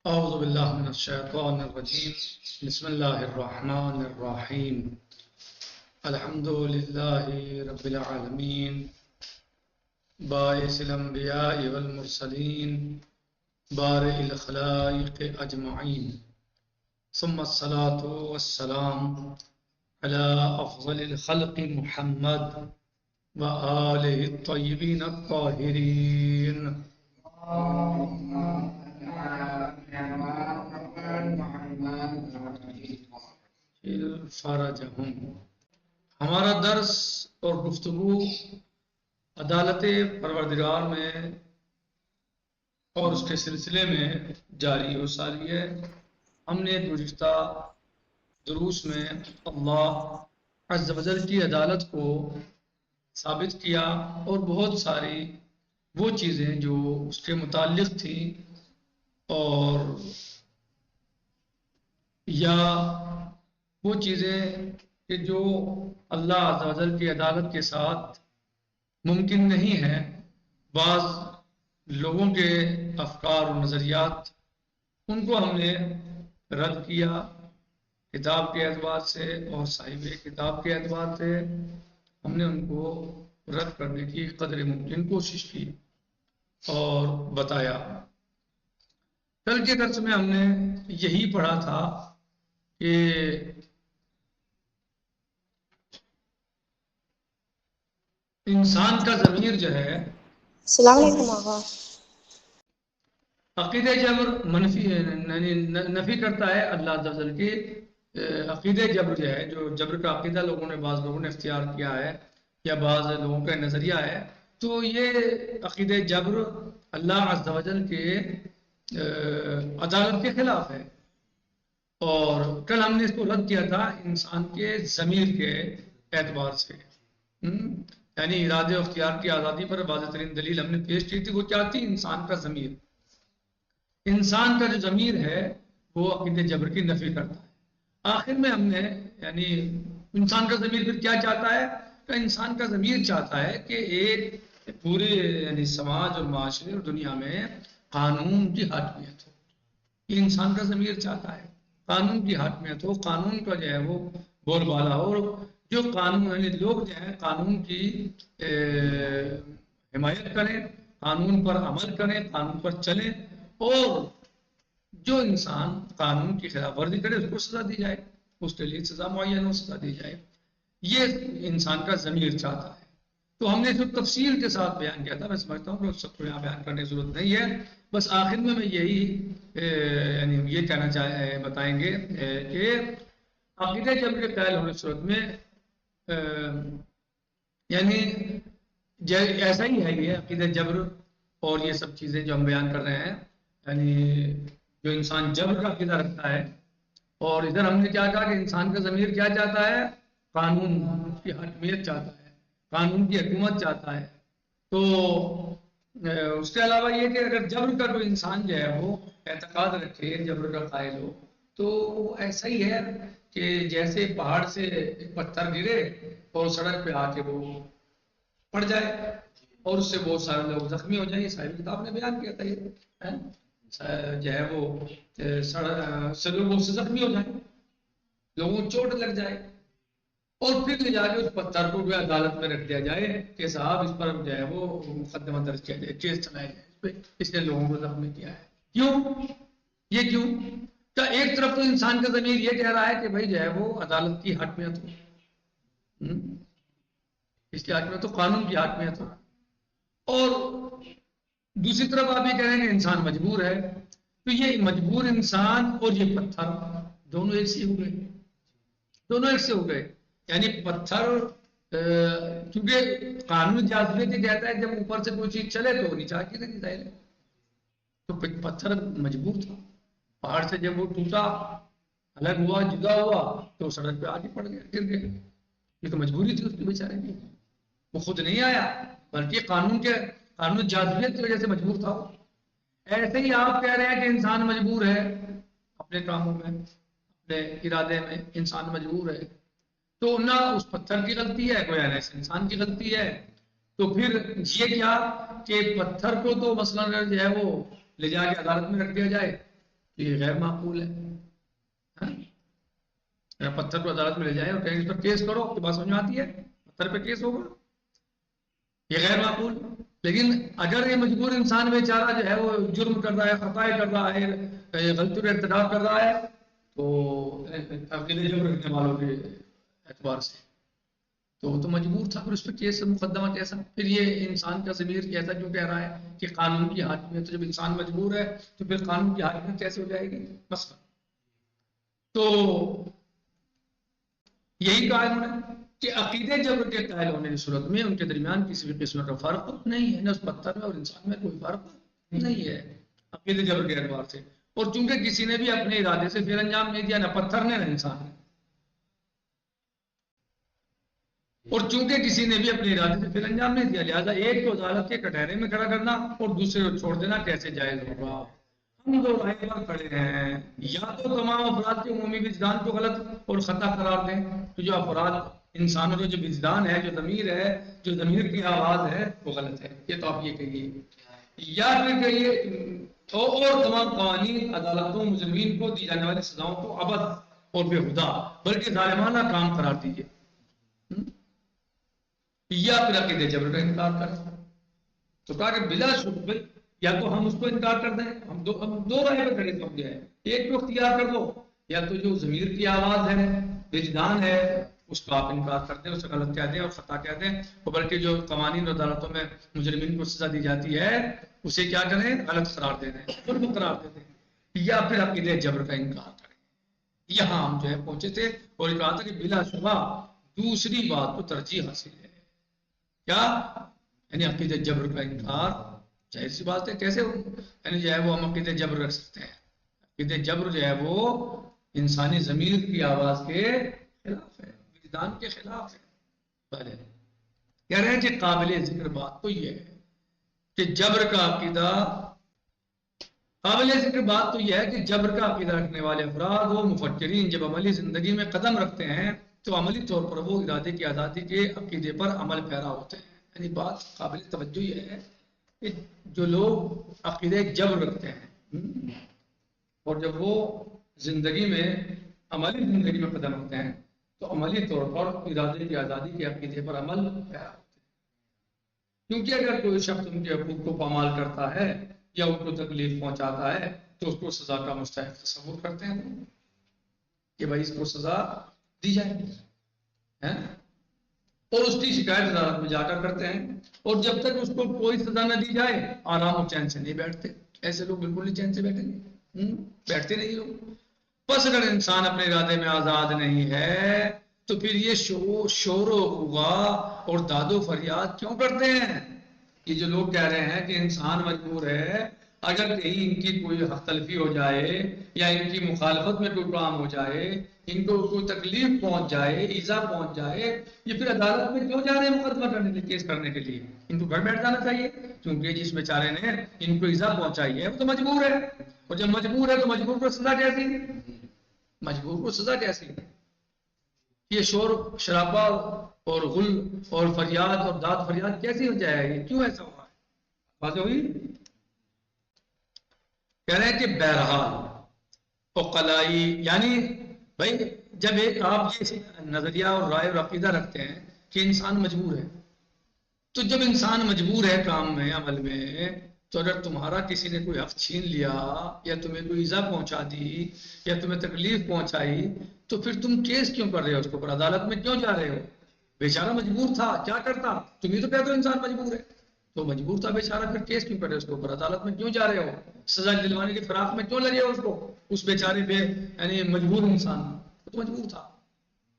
أعوذ بالله من الشيطان الرجيم بسم الله الرحمن الرحيم الحمد لله رب العالمين باعث الأنبياء والمرسلين بارئ الخلائق أجمعين ثم الصلاة والسلام على أفضل الخلق محمد وآله الطيبين الطاهرين فرجہم۔ ہمارا درس اور گفتگو عدالت پروردگار میں اور اس کے سلسلے میں جاری و ساری ہے۔ ہم نے گزشتہ دروس میں اللہ عز و جل کی عدالت کو ثابت کیا اور بہت ساری وہ چیزیں جو اس کے متعلق تھیں اور یا وہ چیزیں کہ جو اللہ عز و جل کی عدالت کے ساتھ ممکن نہیں ہے، بعض لوگوں کے افکار و نظریات، ان کو ہم نے رد کیا کتاب کے اعتبار سے اور صاحب کتاب کے اعتبار سے ہم نے ان کو رد کرنے کی قدر ممکن کوشش کی اور بتایا۔ کل کے درس میں ہم نے یہی پڑھا تھا کہ انسان کا ضمیر جو ہے السلام علیکم آقا۔ عقیدہ جبر نفی کرتا ہے اللہ عز و جل کی عقیدہ جبر جو ہے، جو جبر کا عقیدہ بعض لوگوں نے اختیار کیا ہے یا بعض لوگوں کا نظریہ ہے، تو یہ عقیدہ جبر اللہ عز و جل کے عدالت کے خلاف ہے۔ اور کل ہم نے اس کو رد کیا تھا انسان کے ضمیر کے اعتبار سے، یعنی ارادے و اختیار کی آزادی پر واضح ترین دلیل ہم نے پیش کی تھی۔ وہ کیا تھی؟ انسان کا ضمیر۔ انسان کا جو ضمیر ہے وہ عقیدہ جبر کی نفی کرتا ہے۔ آخر میں ہم نے یعنی انسان کا ضمیر پھر کیا چاہتا ہے؟ کہ انسان کا ضمیر چاہتا ہے کہ ایک پورے یعنی سماج اور معاشرے اور دنیا میں قانون کی حاکمیت ہو۔ یہ انسان کا ضمیر چاہتا ہے، قانون کی حاکمیت ہو، قانون کا جو ہے وہ بول بالا ہو، جو قانون یعنی لوگ جو ہیں قانون کی حمایت کریں، قانون پر عمل کریں، قانون پر چلیں، اور جو انسان قانون کی خلاف ورزی کرے اس کو سزا دی جائے، اس کے لیے سزا معین ہو، سزا دی جائے۔ یہ انسان کا ضمیر چاہتا ہے۔ تو ہم نے اس کو تفصیل کے ساتھ بیان کیا تھا۔ میں سمجھتا ہوں کہ سب کو یہاں بیان کرنے کی ضرورت نہیں ہے، بس آخر میں یہی یعنی یہ کہنا بتائیں گے کہ عقیدہ جبر کے قائل ہونے کی صورت میں یعنی ایسا ہی ہے یہ عقیدہ جبر اور یہ سب چیزیں جو ہم بیان کر رہے ہیں، یعنی جو انسان جبر کا عقیدہ رکھتا ہے، اور ادھر ہم نے کیا کہا کہ انسان کا ضمیر کیا چاہتا ہے؟ قانون کی حاکمیت چاہتا ہے، قانون کی حکومت چاہتا ہے۔ تو اس کے علاوہ یہ کہ اگر جبر کا کوئی انسان جو ہے وہ اعتقاد رکھے، جبر کا قائل ہو، تو ایسا ہی ہے کہ جیسے پہاڑ سے ایک پتھر گرے اور سڑک پہ آ کے وہ پڑ جائے اور اس سے بہت سارے لوگ زخمی ہو جائیں۔ یہ صاحب کتاب نے بیان کیا تھا، یہ جو ہے وہ سے لوگ اس سے زخمی ہو جائیں، لوگوں کو چوٹ لگ جائے، اور پھر لے جا کے اس پتھر کو عدالت میں رکھ دیا جائے کہ صاحب اس پر جو ہے وہ مقدمہ درج کیا جائے، کیس چلایا جائے اس پہ، اس نے لوگوں کو زخمی کیا ہے۔ کیوں؟ یہ کیوں؟ کہ ایک طرف تو انسان کا ضمیر یہ کہہ رہا ہے کہ بھائی جو ہے وہ عدالت کی حاکمیت ہو، اس کی حاکمیت ہو، قانون کی حاکمیت ہو، اور دوسری طرف آپ یہ کہہ رہے ہیں کہ انسان مجبور ہے۔ تو یہ مجبور انسان اور یہ پتھر دونوں ایک سے ہو گئے، دونوں ایک سے ہو گئے۔ یعنی پتھر کیونکہ قانون جاذبے سے کہتا ہے جب اوپر سے کوئی چیز چلے تو نیچے کی نہیں جائے، تو پتھر مجبور تھا، پہاڑ سے جب وہ ٹوٹا، الگ ہوا، جدا ہوا، تو سڑک پہ آگے پڑ گیا، گر گیا۔ یہ تو مجبوری تھی اس کی بیچارے کی، وہ خود نہیں آیا بلکہ قانون جاذبیت کی وجہ سے مجبور تھا۔ ایسے ہی آپ کہہ رہے ہیں کہ انسان مجبور ہے اپنے کاموں میں، اپنے ارادے میں انسان مجبور ہے، تو نہ اس پتھر کی غلطی ہے کوئی، ایسے انسان کی غلطی ہے۔ تو پھر یہ کیا کہ پتھر کو تو مثلا جو ہے وہ لے جا کے عدالت میں رکھ دیا جائے، تو یہ غیر معقول ہے. پتھر کو عدالت میں لے جائیں اور کہیں اس پر کیس کرو، آپ کی بات سمجھ میں آتی ہے؟ پتھر پہ کیس ہوگا، یہ غیر معقول. لیکن اگر یہ مجبور انسان بیچارہ جو ہے وہ جرم کر رہا ہے، خطائے کر رہا ہے، غلطی کا ارتکاب کر رہا ہے، تو عقیدے جبر رکھنے والوں کے اعتبار سے تو وہ تو مجبور تھا، پھر اس پہ کیس مقدمہ کیسا؟ پھر یہ انسان کا ضمیر کیسا کیوں کہہ رہا ہے کہ قانون کی حاکمیت؟ تو جب انسان مجبور ہے تو پھر قانون کی حاکمیت کیسے ہو جائے گی؟ مثلا تو یہی کہا انہوں نے کہ عقیدے جبر کے قائل ہونے کی صورت میں ان کے درمیان کسی بھی قسم کا فرق نہیں ہے، نہ اس پتھر میں اور انسان میں کوئی فرق نہیں ہے عقیدے جبر کے اعتبار سے. اور چونکہ کسی نے بھی اپنے ارادے سے پھر انجام نہیں دیا، نہ پتھر نے نہ انسان نے، اور چونکہ کسی نے بھی اپنے ارادے سے پھر انجام نہیں دیا، لہذا ایک کو عدالت کے کٹہرے میں کھڑا کرنا اور دوسرے کو چھوڑ دینا کیسے جائز ہوگا؟ ہم دو رائے پر کھڑے ہیں، یا تو تمام افراد کے عمومی وجدان کو غلط اور خطا قرار دیں، تو جو افراد انسانوں کا جو وجدان ہے، جو ضمیر ہے، جو ضمیر کی آواز ہے، وہ غلط ہے، یہ تو آپ یہ کہیے. یا پھر کہیے اور تمام قوانین، عدالتوں، مجرمین کو دی جانے والی سزاؤں کو ابد اور بےہودہ بلکہ ظالمانہ کام قرار دیجیے. یا پھر عقیدے جبر کا انکار کریں. تو کہا کہ بلا شبہ یا تو ہم اس کو انکار کر دیں، ہم دو رائے پہ کھڑے ہو گئے ہیں، ایک کو اختیار کر دو، یا تو جو ضمیر کی آواز ہے، وجدان ہے، اس کا آپ انکار کر دیں، اسے غلط کہہ دیں اور خطا کہہ دیں، اور بلکہ جو قوانین اور عدالتوں میں مجرمین کو سزا دی جاتی ہے اسے کیا کریں؟ غلط قرار دے دیں، ظلم قرار دے دیں. یا پھر عقیدے جبر کا انکار کریں. یہاں ہم جو ہے پہنچے تھے اور یہ کہا تھا کہ بلا شبہ دوسری بات کو ترجیح حاصل ہے. کیا؟ یعنی عقیدے جبر کا انکار ظاہر سی بات ہے کیسے ہو، یعنی جو ہے وہ ہم عقیدے جبر رکھ سکتے ہیں. عقیدے جبر جو ہے وہ انسانی ضمیر کی آواز کے خلاف ہے، وجدان کے خلاف ہے. پہلے کہہ رہے ہیں کہ قابل ذکر بات تو یہ ہے کہ جبر کا عقیدہ، قابل ذکر بات تو یہ ہے کہ جبر کا عقیدہ رکھنے والے افراد و مفکرین جب عملی زندگی میں قدم رکھتے ہیں تو عملی طور پر وہ ارادے کی آزادی کے عقیدے پر عمل پیرا ہوتے ہیں. یعنی بات قابل توجہ یہ ہے کہ جو لوگ عقیدے جبر رکھتے ہیں اور جب وہ زندگی میں عملی زندگی میں قدم رکھتے ہیں تو عملی طور پر ارادے کی آزادی کے عقیدے پر عمل پیرا ہوتے ہیں. کیونکہ اگر کوئی شخص ان کے حقوق کو پامال کرتا ہے یا ان کو تکلیف پہنچاتا ہے تو اس کو سزا کا مستحق تصور کرتے ہیں کہ بھائی اس کو سزا دی جائے گی، اور اس کی شکایت عدالت میں جا کر کرتے ہیں، اور جب تک اس کو کوئی سزا نہ دی جائے آرام و چین سے نہیں بیٹھتے. ایسے لوگ بالکل نہیں چین سے بیٹھیں گے، بیٹھتے نہیں لوگ. بس اگر انسان اپنے ارادے میں آزاد نہیں ہے تو پھر یہ شور و غوغا اور داد و فریاد کیوں کرتے ہیں؟ یہ جو لوگ کہہ رہے ہیں کہ انسان مجبور ہے، اگر کہیں ان کی کوئی حق تلفی ہو جائے یا ان کی مخالفت میں کوئی کام ہو جائے، ان کو کوئی تکلیف پہنچ جائے، ایذا پہنچ جائے، یہ پھر عدالت میں کیوں جا رہے ہیں مقدمہ کرنے کے لیے، کیس کرنے کے لیے؟ ان کو گھر بیٹھ جانا چاہیے، کیونکہ جس بیچارے نے ان کو ایذا پہنچائی ہے وہ تو مجبور ہے، اور جب مجبور ہے تو مجبور کو سزا کیسی؟ مجبور کو سزا کیسی؟ یہ شور شرابہ اور غل اور فریاد اور داد فریاد کیسی ہو جائے گی؟ کیوں ایسا ہوا ہے؟ بات ہوئی. کہہ رہے ہیں کہ بہرحال عقلائی، یعنی بھائی جب ایک آپ یہ نظریہ اور رائے اور عقیدہ رکھتے ہیں کہ انسان مجبور ہے، تو جب انسان مجبور ہے کام میں، عمل میں، تو اگر تمہارا کسی نے کوئی حق چھین لیا یا تمہیں کوئی ایذا پہنچا دی یا تمہیں تکلیف پہنچائی تو پھر تم کیس کیوں کر رہے ہو؟ اس کو پر عدالت میں کیوں جا رہے ہو؟ بیچارہ مجبور تھا، کیا کرتا؟ تم ہی تو کہتے ہو انسان مجبور ہے، تو مجبور تھا بیچارہ، پھر کیس کیوں کر رہے ہو اس کے اوپر؟ عدالت میں کیوں جا رہے ہو؟ سزا دلوانے کی فراق میں کیوں لگے ہو اس کو؟ اس بیچارے پہ، یعنی مجبور انسان وہ تو مجبور تھا،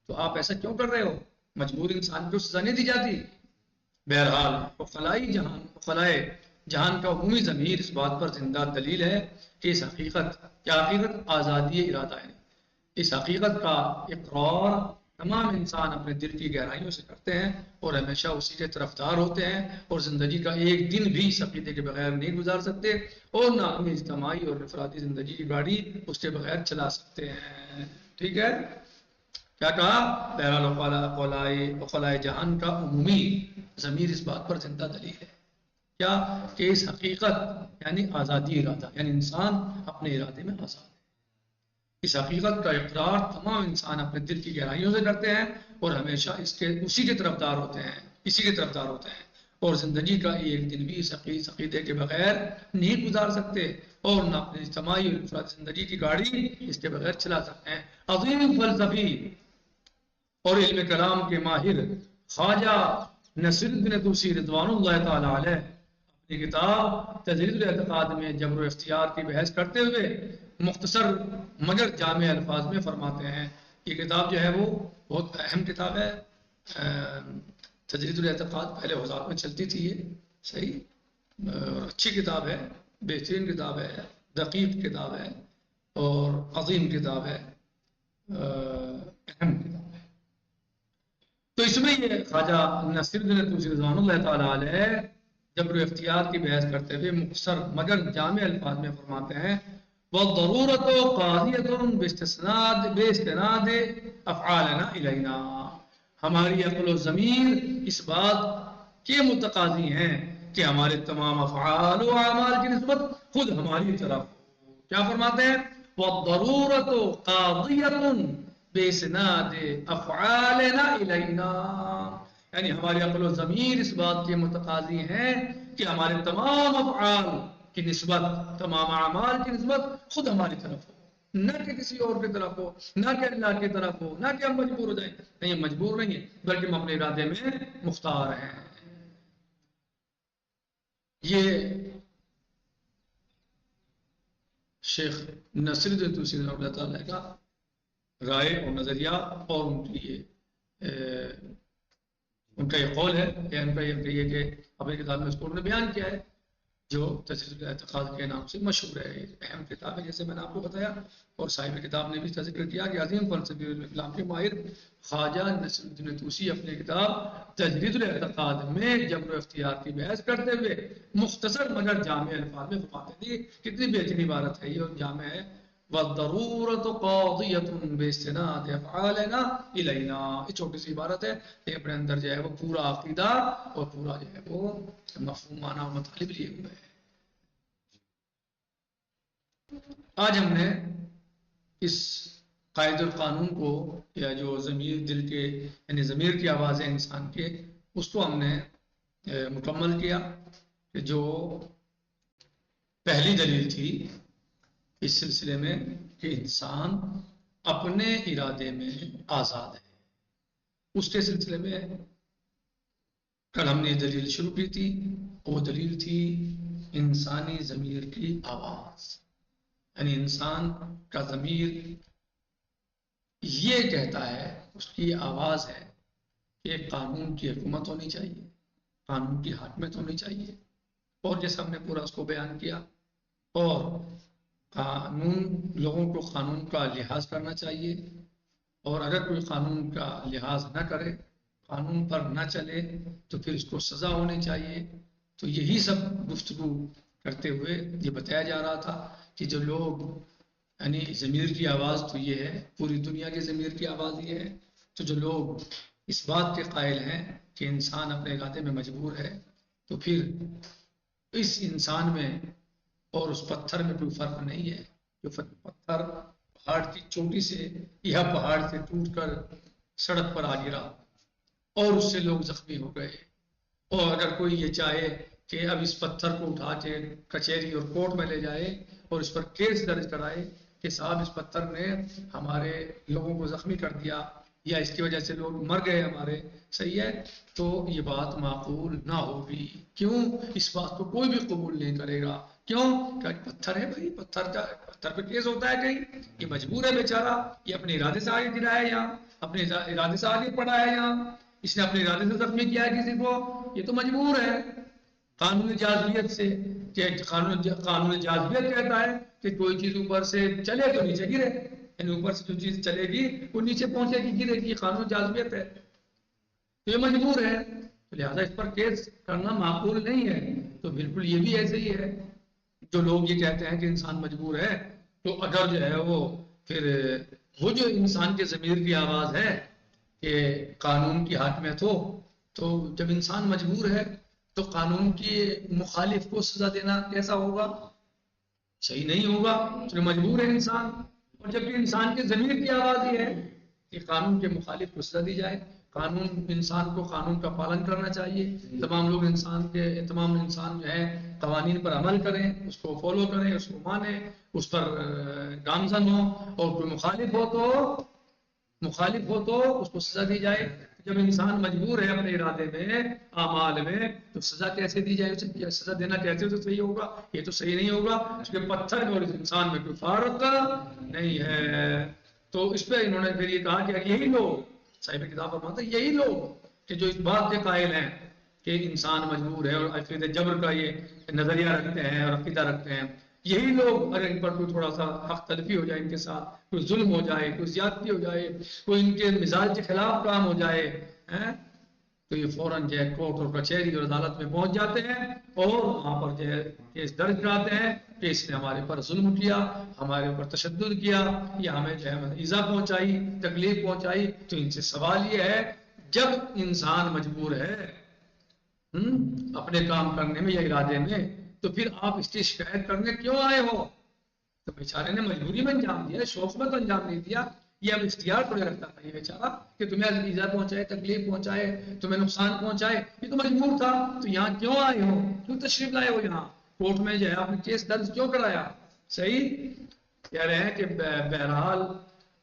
تو آپ ایسا کیوں کر رہے ہو؟ مجبور انسان کو سزا نہیں دی جاتی. بہرحال خلائے جہان کا عمومی ضمیر اس بات پر زندہ دلیل ہے کہ اس حقیقت کیا حقیقت آزادی ارادہ ہے. اس حقیقت کا اقرار تمام انسان اپنے دل کی گہرائیوں سے کرتے ہیں اور ہمیشہ اسی کے طرفدار ہوتے ہیں، اور زندگی کا ایک دن بھی اس عقیدے کے بغیر نہیں گزار سکتے، اور نہ اپنی اجتماعی اور انفرادی زندگی کی گاڑی اس کے بغیر چلا سکتے ہیں. ٹھیک ہے؟ کیا کہا؟ بہرحال خلائے جہان کا عمومی ضمیر اس بات پر زندہ دلیل ہے کیا؟ کہ اس حقیقت یعنی آزادی ارادہ، یعنی انسان اپنے ارادے میں آزاد. اس حقیقت کا اقرار تمام انسان اپنے دل کی گہرائیوں سے کرتے ہیں اور ہمیشہ اسی کے طرفدار ہوتے ہیں اور زندگی کا ایک دن بھی اس عقیدے کے بغیر نہیں گزار سکتے اور نہ اپنی اجتماعی اور انفرادی زندگی کی گاڑی اس کے بغیر چلا سکتے ہیں. عظیم فلسفی اور علم کلام کے ماہر خواجہ نصیر الدین طوسی رضوان اللہ تعالی علیہ اپنی کتاب تجرید الاعتقاد میں جبر و اختیار کی بحث کرتے ہوئے مختصر مگر جامع الفاظ میں فرماتے ہیں. یہ کتاب جو ہے وہ بہت اہم کتاب ہے. تجرید الاعتقاد پہلے وضاحت میں چلتی تھی، یہ صحیح اچھی کتاب ہے، بہترین کتاب ہے، دقیق کتاب ہے اور عظیم کتاب ہے، اہم کتاب ہے. تو اس میں یہ خواجہ نصیر الدین طوسی رضوان اللہ تعالی علیہ جبر و اختیار کی بحث کرتے ہوئے مختصر مگر جامع الفاظ میں فرماتے ہیں وَالضَّرُورَةُ قَاضِيَةٌ بِاسْتِنَادِ أَفْعَالِنَا إِلَيْنَا. ہماری عقل و ضمیر اس بات کے متقاضی ہیں کہ ہمارے تمام افعال و اعمال کی نسبت خود ہماری طرف ہو. کیا فرماتے ہیں؟ وَالضَّرُورَةُ قَاضِيَةٌ بِاسْتِنَادِ أَفْعَالِنَا إِلَيْنَا. یعنی ہماری عقل و ضمیر اس بات کے متقاضی ہیں کہ ہمارے تمام افعال کی نسبت، تمام اعمال کی نسبت خود ہماری طرف ہو، نہ کہ کسی اور کی طرف ہو، نہ کہ اللہ کی طرف ہو، نہ کہ ہم مجبور ہو جائیں. نہیں، ہم مجبور نہیں ہیں بلکہ ہم اپنے ارادے میں مختار ہیں. یہ شیخ نصیر الدین طوسی رحمۃ اللہ تعالی کا رائے اور نظریہ اور ان کا یہ قول ہے کہ ان کا یہ کہ اپنی کتاب میں اس کو انہوں نے بیان کیا ہے جو تجرید الاعتقاد کے نام سے مشہور ہے. اہم کتاب ہے جیسے میں نے آپ کو بتایا، اور صاحب کتاب نے بھی اس کا ذکر کیا کہ عظیم فلسفی اسلام کے ماہر خواجہ نصیر الدین طوسی اپنی کتاب تجرید الاعتقاد میں جبر و اختیار کی بحث کرتے ہوئے مختصر مگر جامع الفاظ میں فرماتے ہیں. کتنی بہترین عبارت ہے یہ اور جامع ہے. وَالضَّرُورَةُ قَاضِيَةٌ بِاسْتِنَادِ أَفْعَالِنَا إِلَيْنَا. یہ چھوٹی سی عبارت ہے، یہ اپنے اندر جو ہے وہ پورا عقیدہ اور پورا جو ہے وہ مفہوم معنی و مطالب لیے ہوئے ہیں. آج ہم نے اس قائد القانون کو، یا جو ضمیر دل کے یعنی ضمیر کی آواز ہے انسان کے، اس کو ہم نے مکمل کیا کہ جو پہلی دلیل تھی اس سلسلے میں کہ انسان اپنے ارادے میں آزاد ہے. اس کے سلسلے میں کل ہم نے دلیل شروع کی تھی، وہ دلیل تھی انسانی ضمیر کی آواز. یعنی انسان کا ضمیر یہ کہتا ہے، اس کی آواز ہے کہ قانون کی حکومت ہونی چاہیے، قانون کی حاکمیت ہونی چاہیے. اور جیسے ہم نے پورا اس کو بیان کیا، اور قانون، لوگوں کو قانون کا لحاظ کرنا چاہیے، اور اگر کوئی قانون کا لحاظ نہ کرے، قانون پر نہ چلے، تو پھر اس کو سزا ہونی چاہیے. تو یہی سب گفتگو کرتے ہوئے یہ بتایا جا رہا تھا کہ جو لوگ یعنی ضمیر کی آواز تو یہ ہے، پوری دنیا کی ضمیر کی آواز یہ ہے. تو جو لوگ اس بات کے قائل ہیں کہ انسان اپنے ارادے میں مجبور ہے، تو پھر اس انسان میں اور اس پتھر میں کوئی فرق نہیں ہے. جو پتھر پہاڑ کی چوٹی سے یا پہاڑ سے ٹوٹ کر سڑک پر آ گرا اور اس سے لوگ زخمی ہو گئے، اور اگر کوئی یہ چاہے کہ اب اس پتھر کو اٹھا کے کچہری اور کورٹ میں لے جائے اور اس پر کیس درج کرائے کہ صاحب اس پتھر نے ہمارے لوگوں کو زخمی کر دیا یا اس کی وجہ سے لوگ مر گئے ہمارے، صحیح ہے، تو یہ بات معقول نہ ہوگی. کیوں؟ اس بات کو کوئی بھی قبول نہیں کرے گا. کیوں؟ کہ پتھر ہے بھائی، پتھر پہ کیس ہوتا ہے کہیں، یہ مجبور ہے بیچارہ، یہ اپنے ارادے سے آگے گرا ہے یہاں، اپنے ارادے سے آگے پڑا ہے یہاں، اس نے اپنے ارادے سے زخمی کیا ہے کسی کو، یہ تو مجبور ہے. قانون جاذبیت سے، کہ قانون جاذبیت کہتا ہے کہ کوئی چیز اوپر سے چلے تو نیچے گرے، یعنی اوپر سے جو چیز چلے گی وہ نیچے پہنچے گی، گرے گی. قانون جاذبیت ہے، تو یہ مجبور ہے، لہذا اس پر کیس کرنا معقول نہیں ہے. تو بالکل یہ بھی ایسے ہی ہے. جو لوگ یہ کہتے ہیں کہ انسان مجبور ہے، تو اگر جو ہے وہ پھر وہ جو انسان کے ضمیر کی آواز ہے کہ قانون کی حاکمیت ہو، تو جب انسان مجبور ہے تو قانون کی مخالف کو سزا دینا کیسا ہوگا؟ صحیح نہیں ہوگا. تو مجبور ہے انسان، اور جبکہ انسان کے ضمیر کی آواز یہ ہے کہ قانون کے مخالف کو سزا دی جائے، انسان کو قانون کا پالن کرنا چاہیے، تمام انسان جو ہے قوانین پر عمل کریں، اس کو فالو کریں، اس کو مانیں، اس پر گامزن ہوں، اور کوئی مخالف ہو تو اس کو سزا دی جائے۔ جب انسان مجبور ہے اپنے ارادے میں، اعمال میں، تو سزا کیسے دی جائے؟ اسے سزا دینا کیسے تو صحیح ہوگا؟ یہ تو صحیح نہیں ہوگا، اس کے پتھر میں اور اس انسان میں کوئی فرق نہیں ہے۔ تو اس پہ انہوں نے پھر یہ کہا کہ یہی لوگ، صاحب کتاب فرماتے ہیں یہی لوگ کہ جو اس بات کے قائل ہیں کہ انسان مجبور ہے اور عقیدہ جبر کا یہ نظریہ رکھتے ہیں اور عقیدہ رکھتے ہیں، یہی لوگ اگر ان پر کوئی تھوڑا سا حق تلفی ہو جائے، ان کے ساتھ کوئی ظلم ہو جائے، کوئی زیادتی ہو جائے، کوئی ان کے مزاج کے خلاف کام ہو جائے، تو یہ فوراً جو ہے کورٹ اور کچہری اور عدالت میں پہنچ جاتے ہیں اور وہاں پر جو ہے کیس درج کراتے ہیں کہ اس نے ہمارے پر ظلم کیا، ہمارے اوپر تشدد کیا، یا ہمیں جو ہے ایذا پہنچائی، تکلیف پہنچائی۔ تو ان سے سوال یہ ہے، جب انسان مجبور ہے اپنے کام کرنے میں یا ارادے میں، تو پھر آپ اس کی شکایت کرنے کیوں آئے ہو؟ تو بیچارے نے مجبوری میں انجام دیا، شوق میں تو انجام نہیں دیا۔ یہ اب اختیار تھوڑے رکھتا تھا یہ بیچارہ کہ تمہیں ایذا پہنچائے، تکلیف پہنچائے، تمہیں نقصان پہنچائے، یہ تو مجبور تھا۔ تو یہاں کیوں آئے ہو؟ کیوں تشریف لائے ہو یہاں کورٹ میں؟ جو ہے آپ نے کیس درج کیوں کرایا؟ صحیح کہہ رہے ہیں کہ بہرحال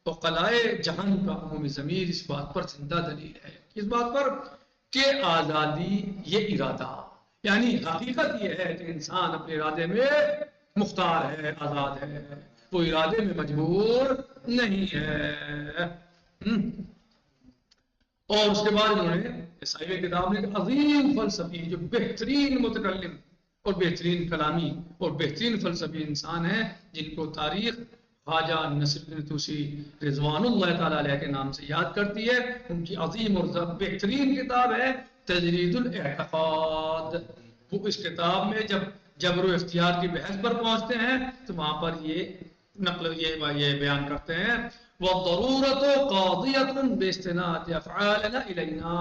عقلائے جہان کا عمومی ضمیر اس بات پر زندہ دلیل ہے، اس بات پر کہ آزادی یہ ارادہ، یعنی حقیقت یہ ہے کہ انسان اپنے ارادے میں مختار ہے، آزاد ہے، وہ ارادے میں مجبور نہیں ہے۔ اور اس کے بعد انہوں نے صاحب کتاب نے عظیم فلسفی، جو بہترین متکلم اور بہترین کلامی اور بہترین فلسفی انسان ہیں، جن کو تاریخ خواجہ نصیرالدین طوسی رضوان اللہ تعالیٰ علیہ کے نام سے یاد کرتی ہے، ان کی عظیم اور بہترین کتاب ہے تجرید الاعتقاد۔ وہ اس کتاب میں جب جبر و اختیار کی بحث پر پہنچتے ہیں تو وہاں پر یہ بیان کرتے ہیں وَالضَّرُورَةُ قَاضِيَةٌ بِاسْتِنَادِ أَفْعَالِنَا إِلَيْنَا،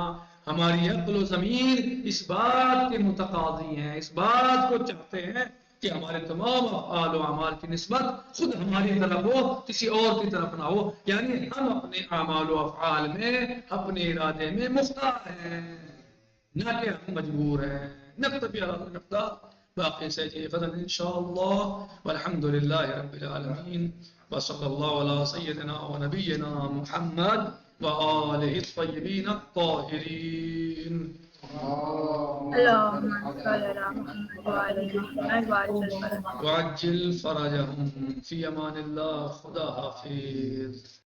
ہماری عقل و ضمیر اس بات کے متقاضی ہیں، اس بات کو چاہتے ہیں کہ ہمارے تمام افعال و اعمال کی نسبت خود ہماری طرف ہو، کسی اور کی طرف نہ ہو، یعنی ہم اپنے اعمال و افعال میں اپنے ارادے میں مختار ہیں، نہ کہ ہم مجبور ہیں۔ نکتفی علی هذا المقدار، باقی سیجی غدا انشاءاللہ، والحمدللہ رب العالمین، وصلی اللہ علی سیدنا و نبینا محمد وآلہ الطیبین الطاہرین۔ اللهم صل على محمد وعلى محمد وعجل فرجهم وعجل فرجهم فی امان اللہ۔ خدا حافظ۔